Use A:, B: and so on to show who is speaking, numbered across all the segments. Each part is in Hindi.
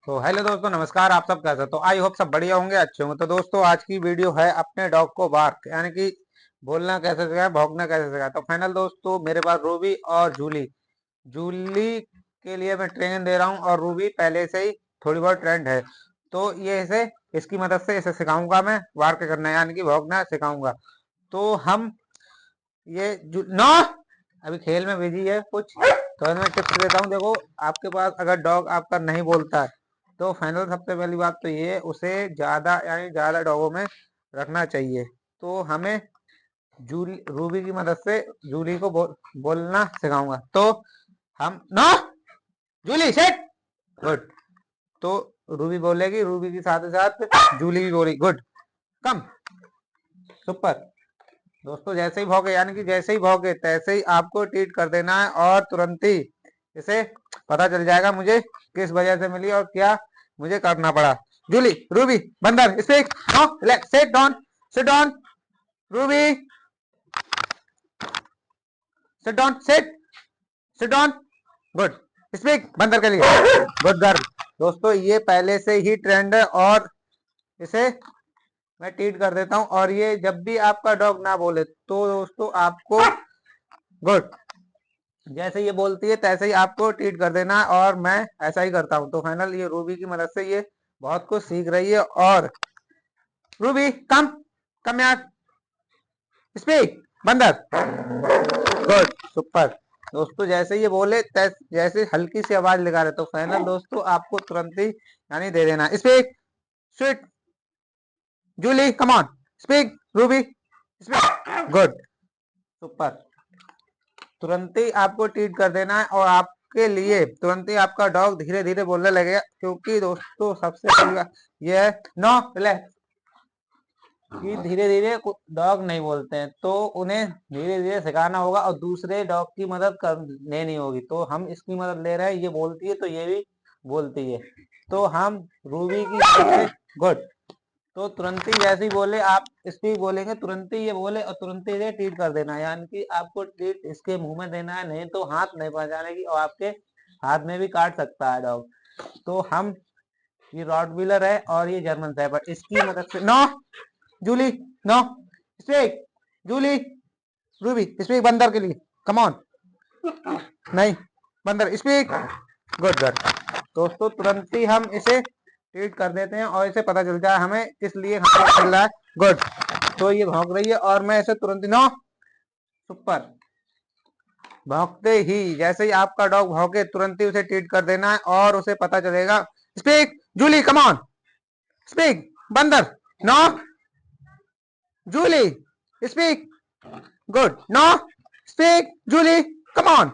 A: तो हेलो दोस्तों, नमस्कार। आप सब कैसे? तो आई होप सब बढ़िया होंगे, अच्छे होंगे। तो दोस्तों आज की वीडियो है अपने डॉग को बार्क यानी कि बोलना कैसे सिखाया, भौंकना कैसे सिखाया। तो फाइनल दोस्तों मेरे पास रूबी और जूली जूली के लिए मैं ट्रेनिंग दे रहा हूँ और रूबी पहले से ही थोड़ी बहुत ट्रेंड है। तो ये इसे इसकी मदद से इसे सिखाऊंगा, मैं बार्क करना यानी कि भौंकना सिखाऊंगा। तो हम ये नो अभी खेल में बिजी है कुछ, तो मैं टिप्स देता हूँ। देखो, आपके पास अगर डॉग आपका नहीं बोलता है तो फाइनल सबसे पहली बात तो ये उसे ज्यादा यानी ज्यादा डॉगों में रखना चाहिए। तो हमें जूली रूबी की मदद से जूली को बोलना सिखाऊंगा। तो हम नो जूली सेट गुड। तो रूबी बोलेगी, रूबी के साथ साथ जूली भी बोलेगी गुड कम सुपर। दोस्तों जैसे ही भौंके यानी कि जैसे ही भौंके तैसे ही आपको ट्रीट कर देना है और तुरंत ही इसे पता चल जाएगा मुझे किस वजह से मिली और क्या मुझे करना पड़ा। जूली रूबी बंदर speak no relax sit down Ruby sit sit down good speak बंदर के लिए गुड गर्ल। दोस्तों ये पहले से ही ट्रेंड है और इसे मैं ट्रीट कर देता हूँ। और ये जब भी आपका डॉग ना बोले तो दोस्तों आपको गुड जैसे ये बोलती है तैसे ही आपको ट्रीट कर देना है और मैं ऐसा ही करता हूँ। तो फाइनल ये रूबी की मदद से ये बहुत कुछ सीख रही है। और रूबी कम कम यार स्पीक बंदर गुड सुपर। दोस्तों जैसे ये बोले जैसे हल्की सी आवाज लगा रहे तो फाइनल दोस्तों आपको तुरंत ही यानी दे देना speak sweet Julie come on speak Ruby speak good super. तुरंत ही आपको ट्रीट कर देना है और आपके लिए तुरंत ही आपका डॉग धीरे धीरे बोलने लगेगा। क्योंकि दोस्तों सबसे पहली बात यह है नो रिलैक्स कि धीरे धीरे डॉग नहीं बोलते हैं तो उन्हें धीरे धीरे सिखाना होगा और दूसरे डॉग की मदद कर लेनी होगी। तो हम इसकी मदद ले रहे हैं, ये बोलती है तो ये भी बोलती है। तो हम रूबी की गुड। तो तुरंत ही जैसे ही बोले आप स्पीक बोलेंगे तुरंत ही ये बोले और तुरंत ही ये ट्रीट कर देना है। यानी कि आपको ट्रीट इसके मुंह में देना है, नहीं तो हाथ नहीं पहुंचाने की और आपके हाथ में भी काट सकता है डॉग। तो हम ये रॉटवीलर है और ये जर्मन शेफर्ड, इसकी मदद से no Julie no speak Julie Ruby speak बंदर के लिए कम ऑन नहीं बंदर स्पीक गुड गुड। दोस्तों तुरंत ही हम इसे ट्रीट कर देते हैं और इसे पता चल जाए हमें किस लिए खाना मिल रहा है गुड। तो ये भौंक रही है और मैं इसे तुरंत ही नो सुपर। भौंकते ही जैसे ही आपका डॉग भौंके तुरंत ही उसे ट्रीट कर देना है और उसे पता चलेगा speak Julie come on speak बंदर no Julie speak good no speak Julie come on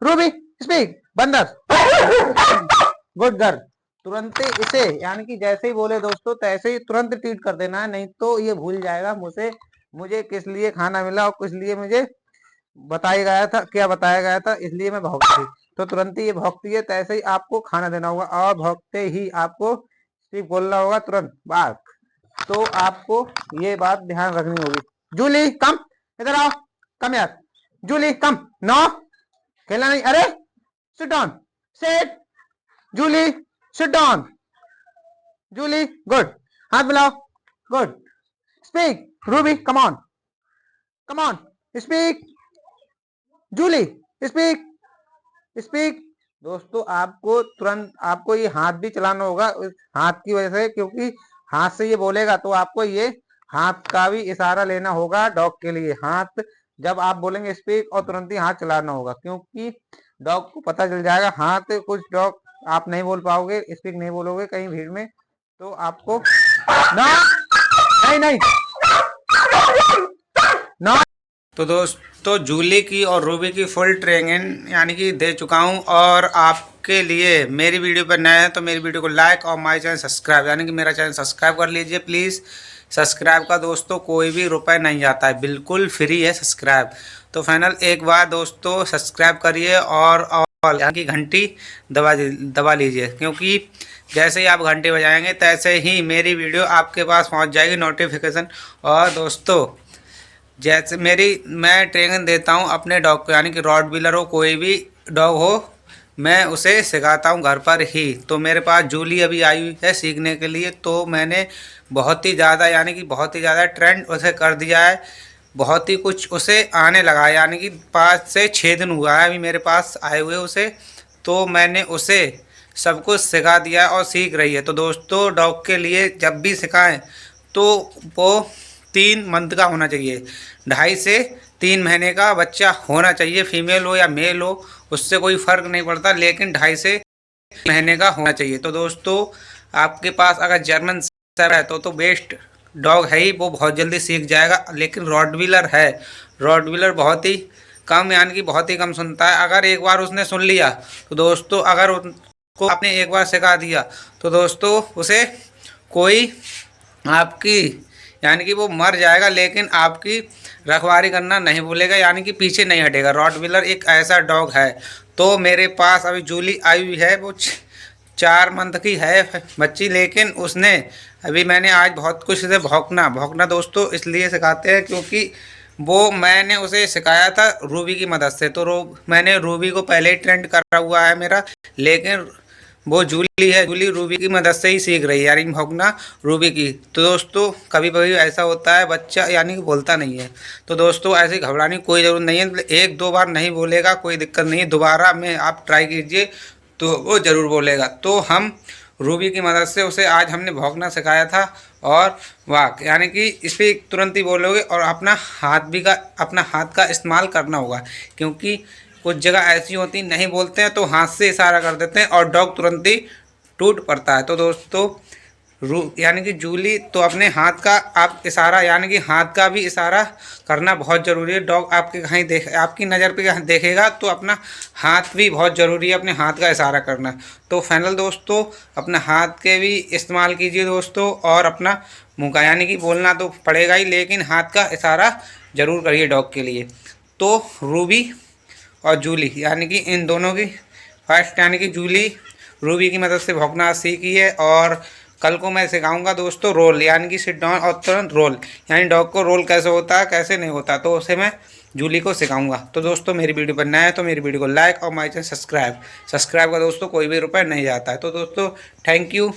A: Ruby speak बंदर गुड गर्ल। तुरंत ही इसे यानी कि जैसे ही बोले दोस्तों तैसे ही तुरंत ट्रीट कर देना है, नहीं तो ये भूल जाएगा मुझे किस लिए खाना मिला और किस लिए मुझे बताया गया था, क्या बताया गया था, इसलिए मैं भौंकती। तो तुरंत ही ये भौंकती है तैसे ही आपको खाना देना होगा और भौंकते ही आपको सिर्फ बोलना होगा तुरंत बात। तो आपको ये बात ध्यान रखनी होगी। जूली कम इधर आओ कम यार जूली कम नो खेलना नहीं अरे sit down set Julie sit down Julie good हाथ मिलाओ good speak Ruby come on speak Julie speak speak. दोस्तों आपको तुरंत आपको ये हाथ भी चलाना होगा हाथ की वजह से, क्योंकि हाथ से ये बोलेगा तो आपको ये हाथ का भी इशारा लेना होगा डॉग के लिए। हाथ जब आप बोलेंगे स्पीक और तुरंत ही हाथ चलाना होगा, क्योंकि डॉग को पता चल जाएगा। हाथ कुछ डॉग आप नहीं बोल पाओगे, स्पीक नहीं बोलोगे कहीं भीड़ में तो आपको ना नहीं नहीं ना। तो दोस्तों जूली की और रूबी की फुल ट्रेनिंग यानी कि दे चुका हूं और आपके लिए मेरी वीडियो पर नए हैं तो मेरी वीडियो को लाइक और माय चैनल सब्सक्राइब यानी कि मेरा चैनल सब्सक्राइब कर लीजिए प्लीज़। सब्सक्राइब का दोस्तों कोई भी रुपए नहीं जाता है, बिल्कुल फ्री है सब्सक्राइब। तो फाइनल एक बार दोस्तों सब्सक्राइब करिए और यानी कि घंटी दबा लीजिए, क्योंकि जैसे ही आप घंटे बजाएंगे तैसे ही मेरी वीडियो आपके पास पहुंच जाएगी नोटिफिकेशन। और दोस्तों जैसे मैं ट्रेनिंग देता हूं अपने डॉग को यानी कि रॉटवीलर हो कोई भी डॉग हो
B: मैं उसे सिखाता हूँ घर पर ही। तो मेरे पास जूली अभी आई हुई है सीखने के लिए, तो मैंने बहुत ही ज़्यादा यानी कि बहुत ही ज़्यादा ट्रेंड उसे कर दिया है, बहुत ही कुछ उसे आने लगा है। यानी कि 5 से 6 दिन हुआ है अभी मेरे पास आए हुए उसे, तो मैंने उसे सब कुछ सिखा दिया और सीख रही है। तो दोस्तों डॉग के लिए जब भी सिखाएं तो वो 3 मंथ का होना चाहिए, 2.5 से 3 महीने का बच्चा होना चाहिए, फीमेल हो या मेल हो उससे कोई फ़र्क नहीं पड़ता, लेकिन 2.5 से महीने का होना चाहिए। तो दोस्तों आपके पास अगर जर्मन शेफर्ड है तो बेस्ट डॉग है ही, वो बहुत जल्दी सीख जाएगा। लेकिन रॉटवीलर है, रॉटवीलर बहुत ही कम यानी कि बहुत ही कम सुनता है। अगर एक बार उसने सुन लिया तो दोस्तों, अगर उसको आपने एक बार सिखा दिया तो दोस्तों उसे कोई आपकी यानी कि वो मर जाएगा लेकिन आपकी रखवाली करना नहीं भूलेगा, यानी कि पीछे नहीं हटेगा। रॉटवीलर एक ऐसा डॉग है। तो मेरे पास अभी जूली आई हुई है, वो 4 मंथ की है बच्ची, लेकिन उसने अभी मैंने आज बहुत कुछ से भौंकना भौंकना दोस्तों इसलिए सिखाते हैं क्योंकि वो मैंने उसे सिखाया था रूबी की मदद से। तो मैंने रूबी को पहले ही ट्रेंड करा हुआ है मेरा, लेकिन वो जूली है, जूली रूबी की मदद से ही सीख रही है यानी भौंकना रूबी की। तो दोस्तों कभी कभी ऐसा होता है बच्चा यानी कि बोलता नहीं है, तो दोस्तों ऐसे घबराने की कोई ज़रूरत नहीं है। 1-2 बार नहीं बोलेगा कोई दिक्कत नहीं है, दोबारा में आप ट्राई कीजिए तो वो ज़रूर बोलेगा। तो हम रूबी की मदद से उसे आज हमने भौंकना सिखाया था और वाक यानी कि इस पर तुरंत ही बोलोगे, और अपना हाथ का इस्तेमाल करना होगा क्योंकि कुछ जगह ऐसी होती नहीं बोलते हैं तो हाथ से इशारा कर देते हैं और डॉग तुरंत ही टूट पड़ता है। तो दोस्तों यानी कि जूली तो अपने हाथ का आप इशारा यानी कि हाथ का भी इशारा करना बहुत ज़रूरी है। डॉग आपके कहीं आपकी नज़र पे कहीं देखेगा तो अपना हाथ भी बहुत ज़रूरी है, अपने हाथ का इशारा करना। तो फाइनल दोस्तों अपना हाथ के भी इस्तेमाल कीजिए दोस्तों, और अपना मुँह का यानी कि बोलना तो पड़ेगा ही लेकिन हाथ का इशारा ज़रूर करिए डॉग के लिए। तो रूबी और जूली यानी कि इन दोनों की फर्स्ट यानी कि जूली रूबी की मदद से भौंकना सीखी है, और कल को मैं सिखाऊंगा दोस्तों रोल यानी कि सिट डाउन और तुरंत रोल यानी डॉग को रोल कैसे होता है कैसे नहीं होता, तो उसे मैं जूली को सिखाऊंगा। तो दोस्तों मेरी वीडियो पर नया है तो मेरी वीडियो को लाइक और माय चैनल सब्सक्राइब का दोस्तों कोई भी रुपये नहीं जाता है। तो दोस्तों थैंक यू।